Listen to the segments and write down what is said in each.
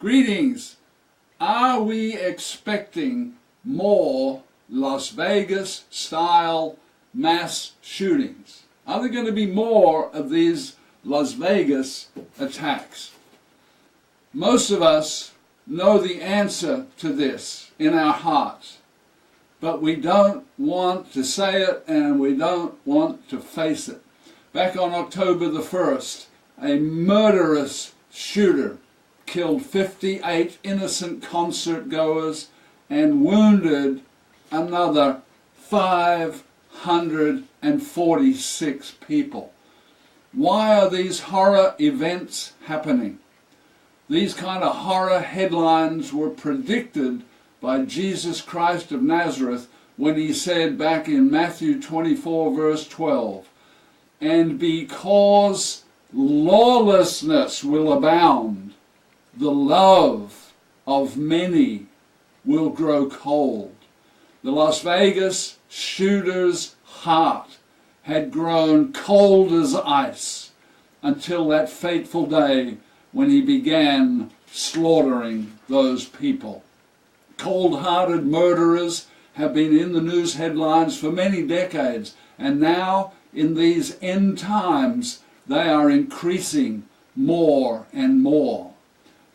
Greetings. Are we expecting more Las Vegas style mass shootings? Are there going to be more of these Las Vegas attacks? Most of us know the answer to this in our hearts, but we don't want to say it and we don't want to face it. Back on October the 1st, a murderous shooter killed 58 innocent concert goers and wounded another 546 people. Why are these horror events happening? These kind of horror headlines were predicted by Jesus Christ of Nazareth when he said back in Matthew 24 verse 12, "And because lawlessness will abound, the love of many will grow cold." The Las Vegas shooter's heart had grown cold as ice until that fateful day when he began slaughtering those people. Cold-hearted murderers have been in the news headlines for many decades, and now in these end times they are increasing more and more.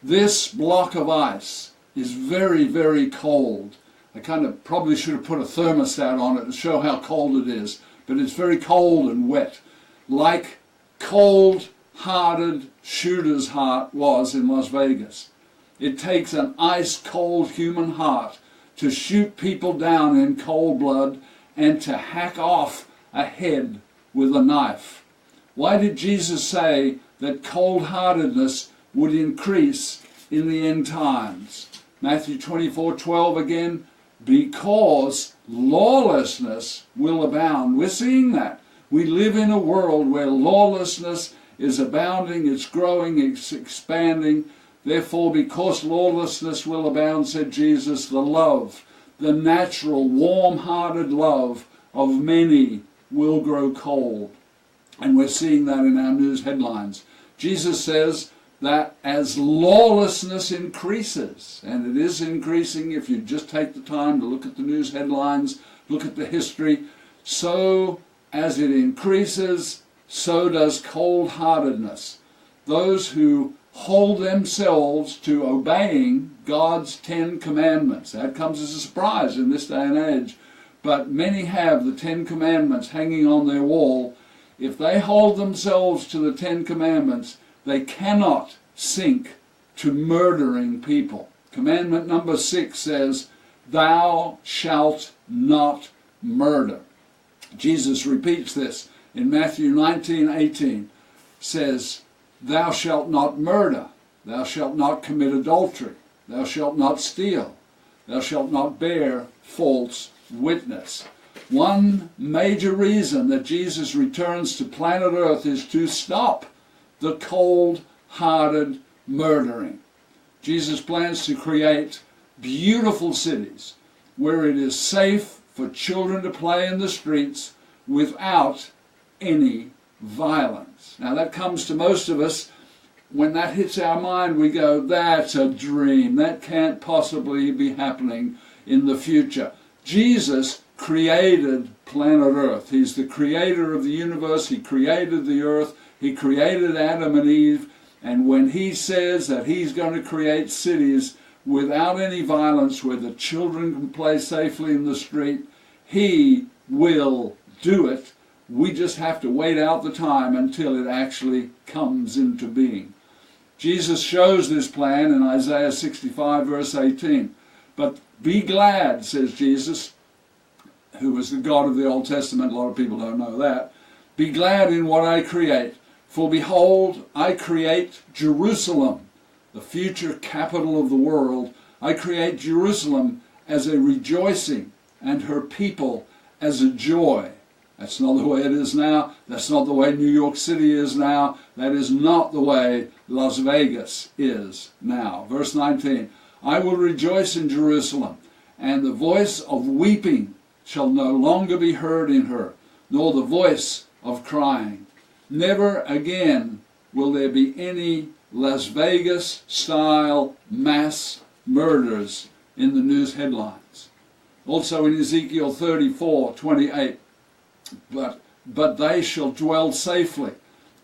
This block of ice is very, very cold. I kind of probably should have put a thermostat on it to show how cold it is, but it's very cold and wet, like cold-hearted shooter's heart was in Las Vegas. It takes an ice-cold human heart to shoot people down in cold blood and to hack off a head with a knife. Why did Jesus say that cold-heartedness would increase in the end times? Matthew 24:12 again, because lawlessness will abound. We're seeing that. We live in a world where lawlessness is abounding, it's growing, it's expanding. Therefore, because lawlessness will abound, said Jesus, the love, the natural, warm-hearted love of many will grow cold. And we're seeing that in our news headlines. Jesus says that as lawlessness increases, and it is increasing if you just take the time to look at the news headlines, look at the history, so as it increases, so does cold-heartedness. Those who hold themselves to obeying God's 10 commandments. That comes as a surprise in this day and age. But many have the 10 commandments hanging on their wall. If they hold themselves to the 10 commandments, they cannot sink to murdering people. Commandment number 6 says, "Thou shalt not murder." Jesus repeats this in Matthew 19:18. Says, "Thou shalt not murder, thou shalt not commit adultery, thou shalt not steal, thou shalt not bear false witness." One major reason that Jesus returns to planet Earth is to stop the cold-hearted murdering. Jesus plans to create beautiful cities where it is safe for children to play in the streets without any violence. Now that comes to most of us. When that hits our mind, we go, that's a dream. That can't possibly be happening in the future. Jesus created planet Earth. He's the creator of the universe. He created the earth. He created Adam and Eve. And when he says that he's going to create cities without any violence, where the children can play safely in the street, he will do it. We just have to wait out the time until it actually comes into being. Jesus shows this plan in Isaiah 65 verse 18. "But be glad," says Jesus, who was the God of the Old Testament. A lot of people don't know that. "Be glad in what I create. For behold, I create Jerusalem," the future capital of the world. "I create Jerusalem as a rejoicing, and her people as a joy." That's not the way it is now. That's not the way New York City is now. That is not the way Las Vegas is now. Verse 19, "I will rejoice in Jerusalem, and the voice of weeping shall no longer be heard in her, nor the voice of crying. Never again will there be any Las Vegas-style mass murders in the news headlines. Also in Ezekiel 34:28, but they shall dwell safely,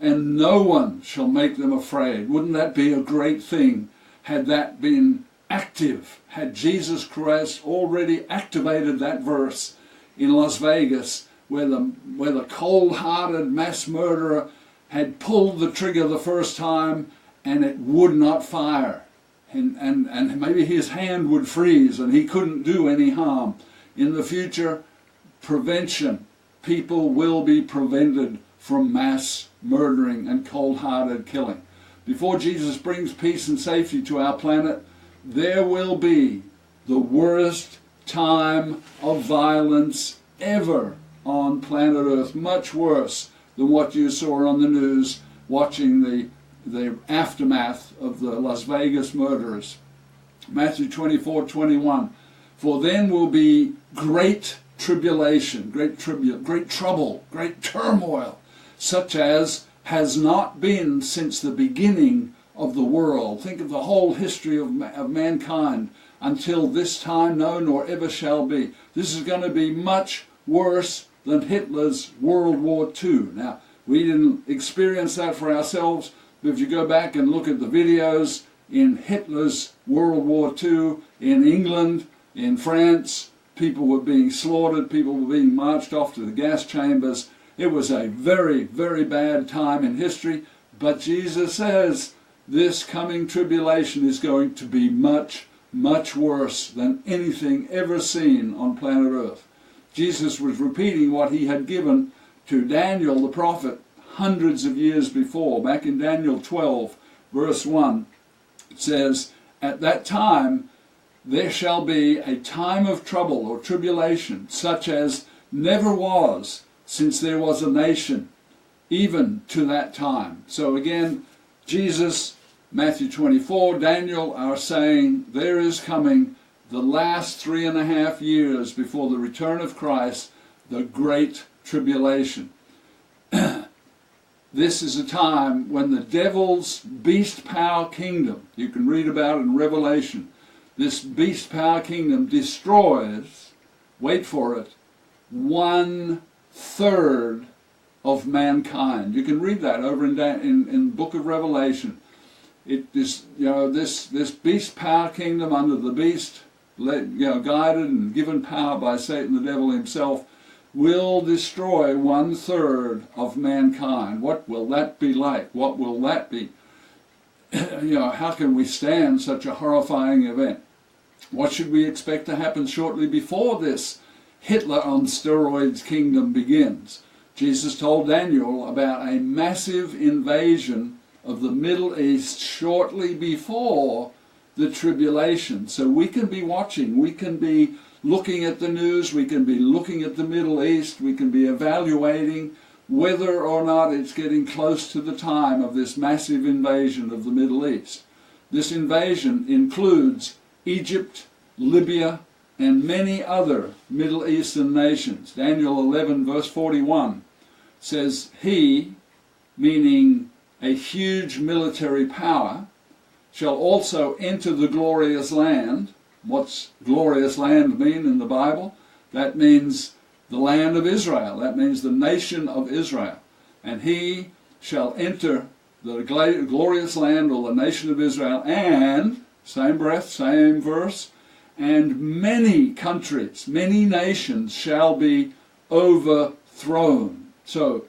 and no one shall make them afraid. Wouldn't that be a great thing had that been active? Had Jesus Christ already activated that verse in Las Vegas, where the cold-hearted mass murderer had pulled the trigger the first time and it would not fire. And maybe his hand would freeze and he couldn't do any harm. In the future, prevention. People will be prevented from mass murdering and cold-hearted killing. Before Jesus brings peace and safety to our planet, there will be the worst time of violence ever on planet Earth, much worse than what you saw on the news watching the aftermath of the Las Vegas murderers. Matthew 24:21, for then will be great tribulation, great trouble, great turmoil, such as has not been since the beginning of the world. Think of the whole history of mankind until this time, no, nor ever shall be. This is going to be much worse than Hitler's World War II. Now, we didn't experience that for ourselves, but if you go back and look at the videos in Hitler's World War II, in England, in France, people were being slaughtered, people were being marched off to the gas chambers. It was a very, very bad time in history, but Jesus says this coming tribulation is going to be much, much worse than anything ever seen on planet Earth. Jesus was repeating what he had given to Daniel the prophet hundreds of years before. Back in Daniel 12, verse 1, it says, at that time there shall be a time of trouble or tribulation, such as never was since there was a nation, even to that time. So again, Jesus, Matthew 24, Daniel are saying there is coming the last 3.5 years before the return of Christ, the great tribulation. This is a time when the devil's beast power kingdom, you can read about it in Revelation, this beast power kingdom destroys, wait for it, 1/3 of mankind. You can read that over in the book of Revelation. It is, this beast power kingdom under the beast, guided and given power by Satan, the devil himself, will destroy 1/3 of mankind. What will that be like? What will that be? How can we stand such a horrifying event? What should we expect to happen shortly before this Hitler on steroids kingdom begins? Jesus told Daniel about a massive invasion of the Middle East shortly before the tribulation. So we can be watching, we can be looking at the news, we can be looking at the Middle East, we can be evaluating whether or not it's getting close to the time of this massive invasion of the Middle East. This invasion includes Egypt, Libya, and many other Middle Eastern nations. Daniel 11 verse 41 says, he, meaning a huge military power, shall also enter the glorious land. What's glorious land mean in the Bible? That means the land of Israel. That means the nation of Israel. And he shall enter the glorious land, or the nation of Israel, and, same breath, same verse, and many countries, many nations shall be overthrown. So,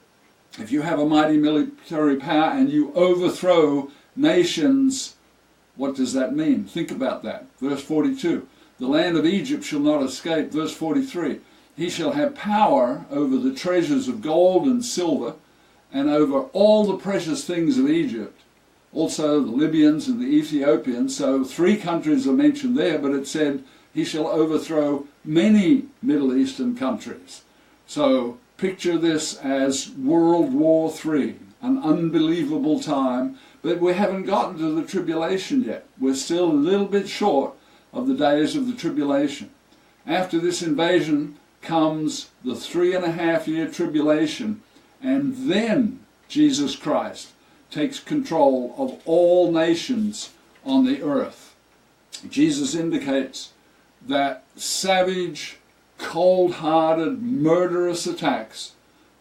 if you have a mighty military power and you overthrow nations, what does that mean? Think about that. Verse 42, the land of Egypt shall not escape. Verse 43, he shall have power over the treasures of gold and silver, and over all the precious things of Egypt, also the Libyans and the Ethiopians. So 3 countries are mentioned there, but it said he shall overthrow many Middle Eastern countries. So picture this as World War III, an unbelievable time, but we haven't gotten to the tribulation yet. We're still a little bit short of the days of the tribulation. After this invasion comes the 3.5 year tribulation, and then Jesus Christ takes control of all nations on the earth. Jesus indicates that savage, cold-hearted, murderous attacks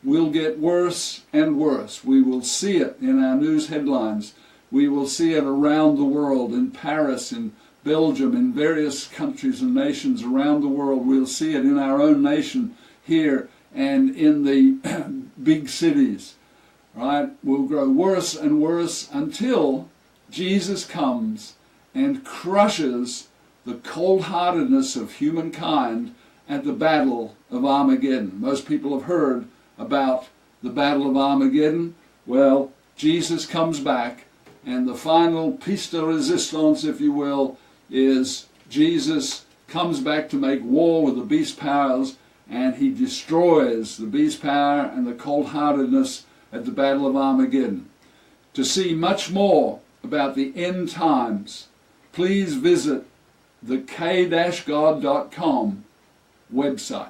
will get worse and worse. We will see it in our news headlines. We will see it around the world, in Paris, in Belgium, in various countries and nations around the world. We'll see it in our own nation here and in the big cities. Right? Will grow worse and worse until Jesus comes and crushes the cold-heartedness of humankind at the Battle of Armageddon. Most people have heard about the Battle of Armageddon. Well, Jesus comes back, and the final piece de resistance, if you will, is Jesus comes back to make war with the beast powers, and he destroys the beast power and the cold-heartedness at the Battle of Armageddon. To see much more about the end times, please visit the k-god.com website.